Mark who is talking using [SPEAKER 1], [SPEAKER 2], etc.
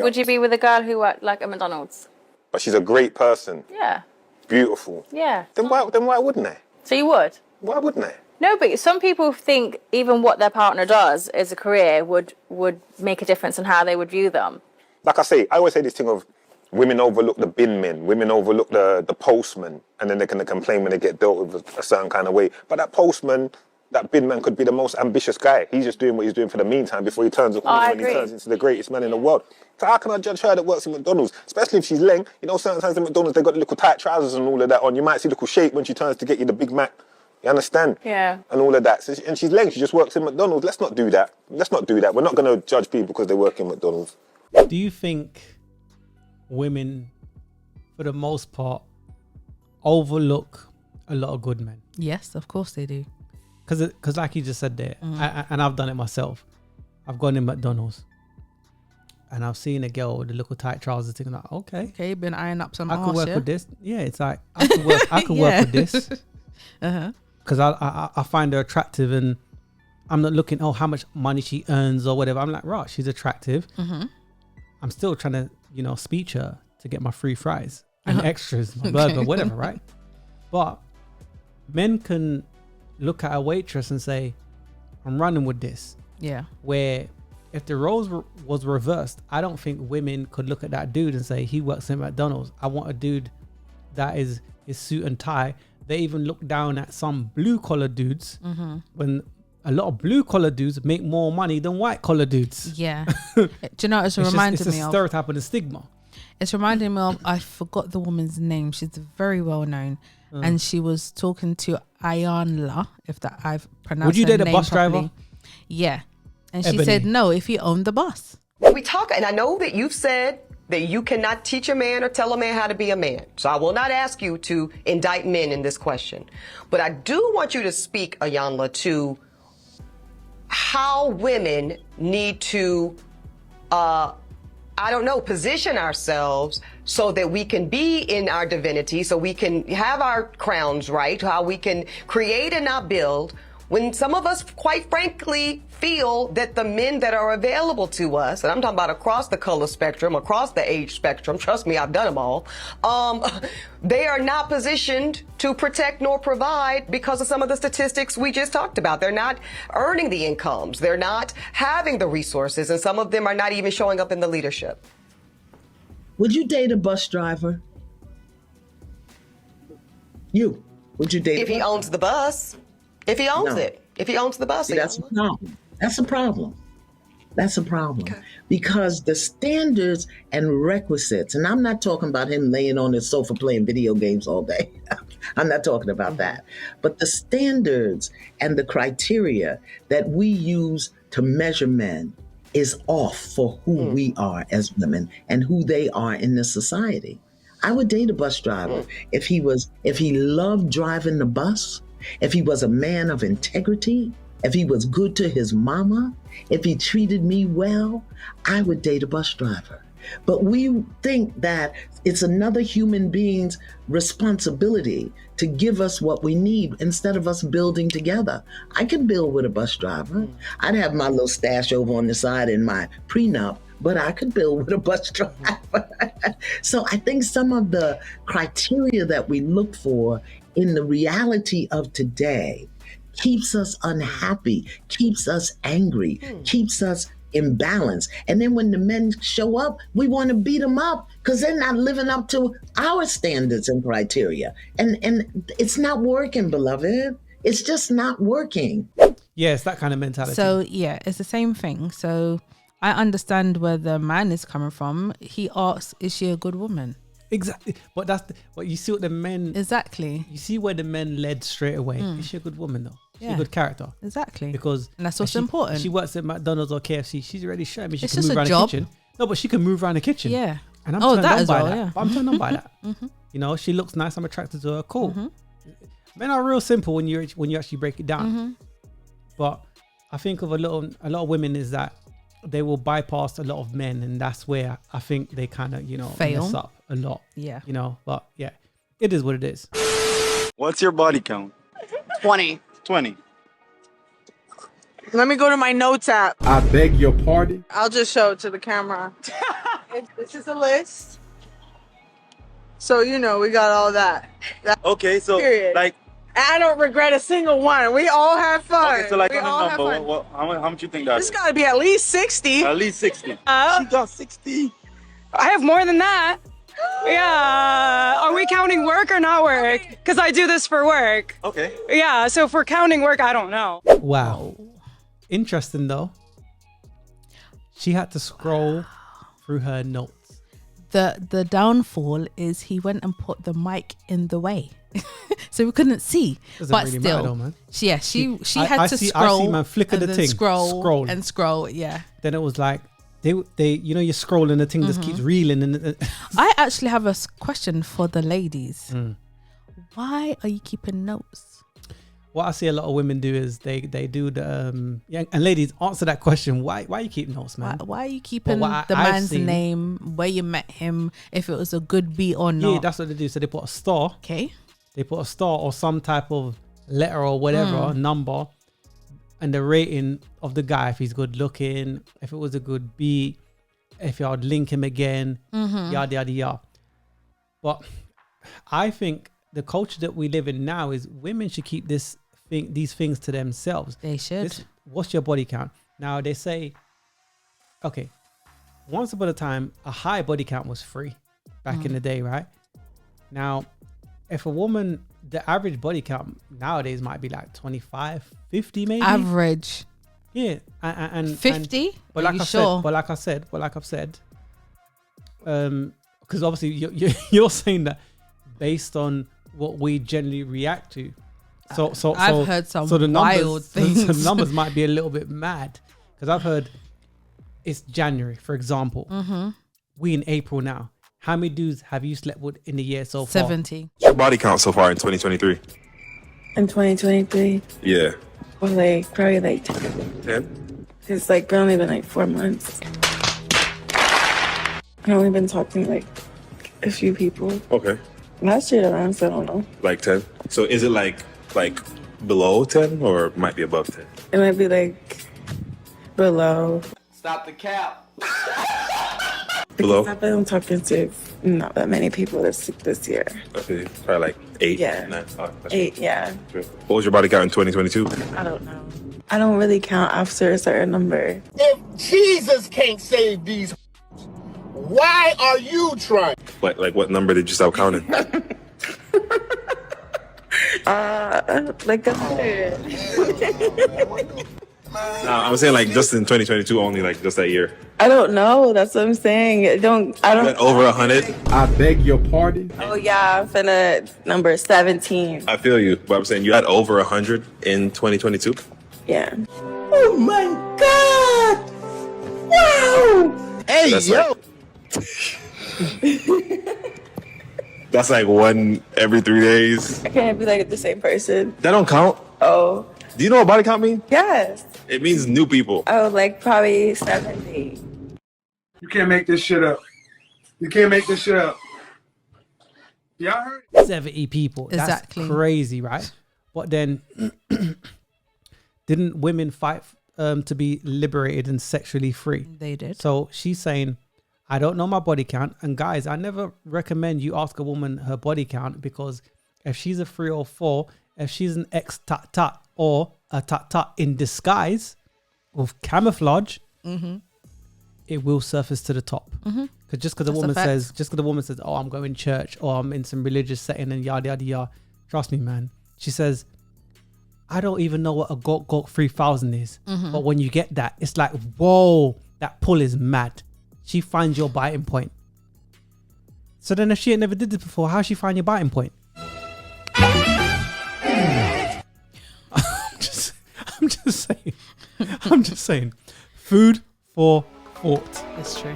[SPEAKER 1] Would you be with a girl who worked like at McDonald's?
[SPEAKER 2] But she's a great person.
[SPEAKER 1] Yeah.
[SPEAKER 2] Beautiful.
[SPEAKER 1] Yeah.
[SPEAKER 2] Then why wouldn't they?
[SPEAKER 1] So you would?
[SPEAKER 2] Why wouldn't they?
[SPEAKER 1] No, but some people think even what their partner does as a career would make a difference in how they would view them.
[SPEAKER 2] Like I always say this thing of women overlook the bin men, women overlook the postman, and then they're going to complain when they get dealt with a certain kind of way. But that postman, that bin man could be the most ambitious guy. He's just doing what he's doing for the meantime before he turns up when he turns into the greatest man in the world. So how can I judge her that works in McDonald's? Especially if she's leng. You know, sometimes in McDonald's, they've got the little tight trousers and all of that on. You might see little shape when she turns to get you the Big Mac. You understand?
[SPEAKER 1] Yeah.
[SPEAKER 2] And all of that. So, and she's leng. She just works in McDonald's. Let's not do that. We're not going to judge people because they work in McDonald's.
[SPEAKER 3] Do you think women, for the most part, overlook a lot of good men?
[SPEAKER 4] Yes, of course they do.
[SPEAKER 3] Because like you just said there, and I've done it myself. I've gone in McDonald's and I've seen a girl with the little tight trousers thinking like, okay,
[SPEAKER 4] been eyeing up some
[SPEAKER 3] I could work with this. Yeah, it's like, I could work with this. Because I find her attractive and I'm not looking, how much money she earns or whatever. I'm like, right, she's attractive. I'm still trying to, speech her to get my free fries and extras, my burger, whatever, right? But men can look at a waitress and say, I'm running with this. Yeah. Where if the roles was reversed, I don't think women could look at that dude and say, he works in McDonald's. I want a dude that is suit and tie. They even look down at some blue collar dudes when a lot of blue collar dudes make more money than white collar dudes.
[SPEAKER 4] Yeah. Do you know what it's reminding me of?
[SPEAKER 3] It's a stereotype and a stigma.
[SPEAKER 4] It's reminding me of, I forgot the woman's name. She's very well known. And she was talking to Ayanla, if that I've pronounced
[SPEAKER 3] Would you
[SPEAKER 4] her
[SPEAKER 3] date a
[SPEAKER 4] name
[SPEAKER 3] bus
[SPEAKER 4] properly.
[SPEAKER 3] driver?
[SPEAKER 4] Yeah. And
[SPEAKER 3] Ebony.
[SPEAKER 4] she said no if he owned the bus.
[SPEAKER 5] We talk, and I know that you've said that you cannot teach a man or tell a man how to be a man. So I will not ask you to indict men in this question. But I do want you to speak, Ayanla, to how women need to, position ourselves so that we can be in our divinity, so we can have our crowns right, how we can create and not build, when some of us, quite frankly, feel that the men that are available to us, and I'm talking about across the color spectrum, across the age spectrum, trust me, I've done them all, they are not positioned to protect nor provide because of some of the statistics we just talked about. They're not earning the incomes. They're not having the resources, and some of them are not even showing up in the leadership.
[SPEAKER 6] Would you date a bus driver? Would you date
[SPEAKER 5] if he owns the bus? If he owns it. If he owns the bus.
[SPEAKER 6] See, that's a problem. That's a problem. Okay. Because the standards and requisites, and I'm not talking about him laying on his sofa playing video games all day. I'm not talking about that. But the standards and the criteria that we use to measure men is off for who we are as women and who they are in this society. I would date a bus driver if he loved driving the bus, if he was a man of integrity, if he was good to his mama, if he treated me well, I would date a bus driver. But we think that it's another human being's responsibility to give us what we need instead of us building together. I could build with a bus driver. I'd have my little stash over on the side in my prenup, but I could build with a bus driver. So I think some of the criteria that we look for in the reality of today keeps us unhappy, keeps us angry, keeps us imbalanced. And then when the men show up, we want to beat them up because they're not living up to our standards and criteria. And it's not working, beloved. It's just not working.
[SPEAKER 3] Yeah, it's that kind of mentality.
[SPEAKER 4] So yeah, it's the same thing. So I understand where the man is coming from. He asks, is she a good woman?
[SPEAKER 3] Exactly. But what you see what the men...
[SPEAKER 4] Exactly.
[SPEAKER 3] You see where the men led straight away. Is she a good woman though? She's a good character.
[SPEAKER 4] Exactly.
[SPEAKER 3] Because...
[SPEAKER 4] And that's what's important.
[SPEAKER 3] She works at McDonald's or KFC. She's already shown me she
[SPEAKER 4] it's
[SPEAKER 3] can move around the kitchen. No, but she can move around the kitchen.
[SPEAKER 4] Yeah.
[SPEAKER 3] And I'm turned on by that.
[SPEAKER 4] Yeah.
[SPEAKER 3] I'm turned on by that. You know, she looks nice. I'm attracted to her. Cool. Men are real simple when you actually break it down. But I think of a lot of women is that they will bypass a lot of men, and that's where I think they kind of,
[SPEAKER 4] fail.
[SPEAKER 3] Mess up a lot.
[SPEAKER 4] Yeah.
[SPEAKER 3] But yeah, it is what it is.
[SPEAKER 7] What's your body count?
[SPEAKER 8] 20.
[SPEAKER 7] 20.
[SPEAKER 8] Let me go to my notes app.
[SPEAKER 7] I beg your pardon?
[SPEAKER 8] I'll just show it to the camera. This is a list. So, you know, we got all that.
[SPEAKER 7] Okay, so
[SPEAKER 8] Period.
[SPEAKER 7] like,
[SPEAKER 8] I don't regret a single one. We all have fun.
[SPEAKER 7] okay, so like
[SPEAKER 8] we
[SPEAKER 7] on
[SPEAKER 8] all
[SPEAKER 7] a
[SPEAKER 8] have
[SPEAKER 7] number,
[SPEAKER 8] fun.
[SPEAKER 7] how much you think that
[SPEAKER 8] This
[SPEAKER 7] is?
[SPEAKER 8] got to be at least 60.
[SPEAKER 7] At least 60. She got 60.
[SPEAKER 9] I have more than that. Yeah. Are we counting work or not work? Because I do this for work.
[SPEAKER 7] Okay.
[SPEAKER 9] Yeah. So if we're counting work, I don't know.
[SPEAKER 3] Wow. Interesting though. She had to scroll through her notes.
[SPEAKER 4] The downfall is he went and put the mic in the way. So we couldn't see.
[SPEAKER 3] Doesn't
[SPEAKER 4] but
[SPEAKER 3] really
[SPEAKER 4] still,
[SPEAKER 3] matter though, man.
[SPEAKER 4] she
[SPEAKER 3] I
[SPEAKER 4] had to
[SPEAKER 3] see
[SPEAKER 4] scroll.
[SPEAKER 3] man flicker
[SPEAKER 4] and
[SPEAKER 3] the
[SPEAKER 4] then
[SPEAKER 3] thing.
[SPEAKER 4] scroll
[SPEAKER 3] Scroll.
[SPEAKER 4] and scroll. Yeah.
[SPEAKER 3] Then it was like they you know you're scrolling, the thing just keeps reeling and
[SPEAKER 4] I actually have a question for the ladies. Why are you keeping notes?
[SPEAKER 3] what I see a lot of women do is they do the yeah, and ladies, answer that question. Why you keep notes, man?
[SPEAKER 4] Why are you keeping
[SPEAKER 3] what
[SPEAKER 4] the
[SPEAKER 3] I've
[SPEAKER 4] man's
[SPEAKER 3] seen-
[SPEAKER 4] name, where you met him, if it was a good beat or not?
[SPEAKER 3] Yeah, that's what they do. So they put a star.
[SPEAKER 4] Okay.
[SPEAKER 3] They put a star or some type of letter or whatever number, and the rating of the guy, if he's good looking, if it was a good beat, if I'd link him again, yada yada yada. But I think the culture that we live in now is women should keep these things to themselves.
[SPEAKER 4] They should.
[SPEAKER 3] What's your body count? Now they say, okay, once upon a time, a high body count was free back in the day, right? Now, if a woman, the average body count nowadays might be like 25, 50 maybe.
[SPEAKER 4] Average.
[SPEAKER 3] Yeah. And
[SPEAKER 4] 50?
[SPEAKER 3] but
[SPEAKER 4] Are
[SPEAKER 3] like
[SPEAKER 4] you
[SPEAKER 3] I
[SPEAKER 4] sure?
[SPEAKER 3] said, but like I've said, because obviously you're saying that based on what we generally react to. So
[SPEAKER 4] I've heard some
[SPEAKER 3] the
[SPEAKER 4] wild
[SPEAKER 3] numbers,
[SPEAKER 4] things.
[SPEAKER 3] the numbers might be a little bit mad because I've heard it's January, for example. We in April now. How many dudes have you slept with in the year so far?
[SPEAKER 4] 70.
[SPEAKER 10] What's your body count so far in 2023?
[SPEAKER 11] In 2023,
[SPEAKER 10] Yeah.
[SPEAKER 11] or like probably like 10.
[SPEAKER 10] 10?
[SPEAKER 11] It's like only been like 4 months. I've only been talking to like a few people.
[SPEAKER 10] Okay.
[SPEAKER 11] Last year around, so I don't know.
[SPEAKER 10] Like 10? So is it like below 10 or might be above 10?
[SPEAKER 11] It might be like below.
[SPEAKER 12] Stop the cap.
[SPEAKER 10] Below?
[SPEAKER 11] I've been talking to not that many people this year.
[SPEAKER 10] Okay. Probably like 8?
[SPEAKER 11] Yeah.
[SPEAKER 10] 9? Oh, that's
[SPEAKER 11] 8, yeah.
[SPEAKER 10] good. What was your body count in 2022?
[SPEAKER 11] I don't know. I don't really count after a certain number.
[SPEAKER 12] If Jesus can't save these, why are you trying?
[SPEAKER 10] Like what number did you stop counting?
[SPEAKER 11] Like 100.
[SPEAKER 10] No, I'm saying like just in 2022 only, like just that year.
[SPEAKER 11] I don't know. That's what I'm saying. I don't.
[SPEAKER 10] That over 100?
[SPEAKER 12] I beg your pardon?
[SPEAKER 11] Oh yeah, I'm finna number 17.
[SPEAKER 10] I feel you, but I'm saying you had over 100 in 2022?
[SPEAKER 11] Yeah.
[SPEAKER 12] Oh my God! Wow! Hey,
[SPEAKER 10] That's
[SPEAKER 12] yo!
[SPEAKER 10] That's like one every 3 days.
[SPEAKER 11] I can't be like the same person.
[SPEAKER 10] That don't count.
[SPEAKER 11] Oh.
[SPEAKER 10] Do you know what body count means?
[SPEAKER 11] Yes.
[SPEAKER 10] It means new people.
[SPEAKER 11] Oh, like probably 70.
[SPEAKER 12] You can't make this shit up. You can't make this shit up. Y'all heard?
[SPEAKER 3] 70 people.
[SPEAKER 4] Exactly.
[SPEAKER 3] That's crazy, right? But then, didn't women fight to be liberated and sexually free?
[SPEAKER 4] They did.
[SPEAKER 3] So she's saying, I don't know my body count. And guys, I never recommend you ask a woman her body count because if she's a 3 or 4, if she's an ex-tat-tat or a tat-tat in disguise with camouflage, it will surface to the top. Because just because a woman says, oh, I'm going to church or I'm in some religious setting and yada, yada, yada. Trust me, man. She says, I don't even know what a Gok 3000 is. But when you get that, it's like, whoa, that pull is mad. She finds your biting point. So then if she ain't never did this before, how she find your biting point? I'm just saying. Food for thought.
[SPEAKER 4] It's true.